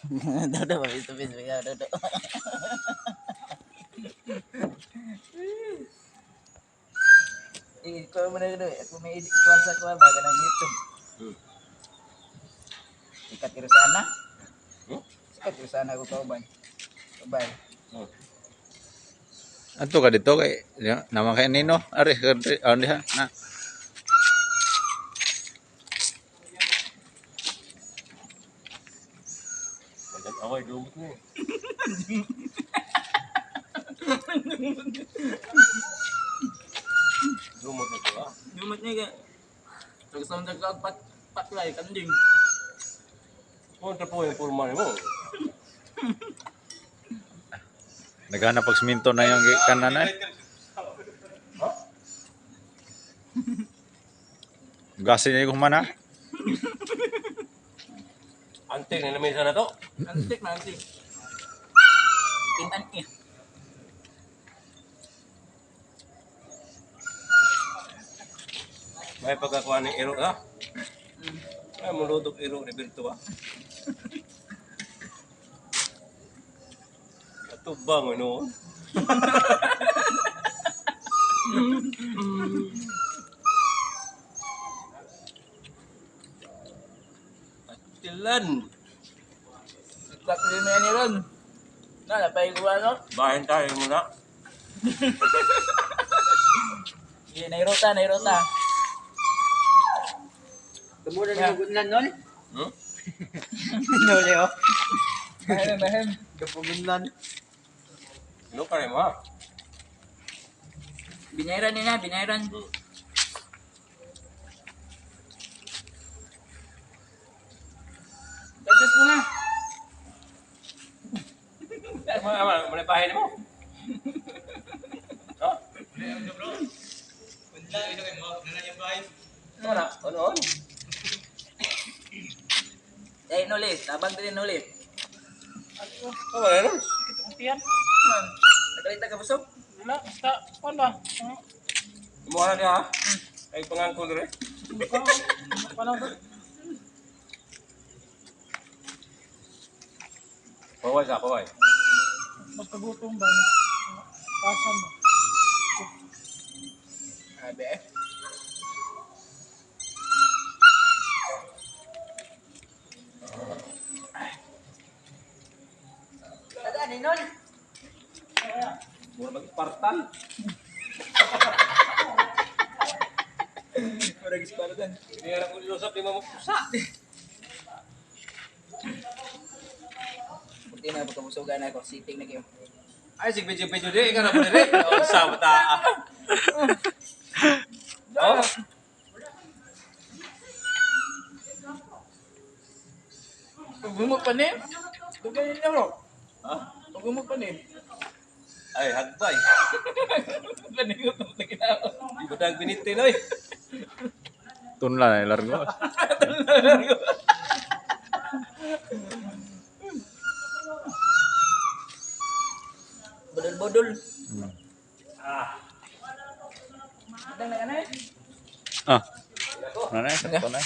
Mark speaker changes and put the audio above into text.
Speaker 1: Dodo mabis-bis ya dodo. Ko mo na dodo, ako may kuasa ko ba kanang YouTube. Sikat tiro sana. Sikat tiro sana ako kauban. Bye.
Speaker 2: Ato ka dito kay naman kay Nino. Ari on diha na.
Speaker 3: Away lumot mo. Lumot na ito
Speaker 1: Lumot niya ka. Tapos sa mga patlay, kanding.
Speaker 3: Punta po yung purman mo.
Speaker 2: Naghanap pag siminto na yung kanan eh. Gasin niya kung mana.
Speaker 3: Antik na lamesa na to.
Speaker 1: Antik na antik. Tintan niya.
Speaker 3: May pagkakuha ng iro ha. Ay, muludok iro ni Berto ha. Atubang ano. Atilan.
Speaker 1: Kakli mo yan ron. Napay ko ano?
Speaker 3: Bahin tayo muna.
Speaker 1: Nairota, nairota.
Speaker 4: Kemudian kegunlan non?
Speaker 1: No, Leo. Bahem, bahem.
Speaker 4: Kegunlan.
Speaker 3: Ano ka rin mo ha?
Speaker 1: Binairan nila, binairan. Adjust mo na.
Speaker 3: Mana bahin mo? Ha? Ano? Ano?
Speaker 1: Eh, nulit. Tabang din nulit.
Speaker 3: Ano ba rin?
Speaker 4: Tiyan.
Speaker 1: Nakalita ka busog?
Speaker 4: Wala, basta kon ba?
Speaker 3: Kumuha na niya ha? Ay pangangkol rin.
Speaker 4: Paano ba?
Speaker 3: Paway sa paway.
Speaker 4: Mas kagutom ba niya? Pasan ba?
Speaker 1: Sabi eh. Tagaan ni Nol.
Speaker 3: Mura mag-Spartan.
Speaker 1: Murag Spartan.
Speaker 3: Hindi nga ko nilusap di mo magpusa.
Speaker 1: Puti na pagkabusugan ako. Sitting na kayo.
Speaker 3: Ay, sige video di. Ikaw na po rin. O, sa mata. Oh.
Speaker 1: Pagumog pa ni. Tugayin niya bro.
Speaker 3: Ha?
Speaker 1: Pagumog pa ni.
Speaker 3: Ay, hagbay.
Speaker 1: Paningot mo na ginawa.
Speaker 3: Di ba tayong binitin oy?
Speaker 2: Tunla na largo.
Speaker 1: Bodol-bodol.
Speaker 3: Ah.
Speaker 1: Adang na ka na eh.
Speaker 2: Ah. Ano na? Sakto na.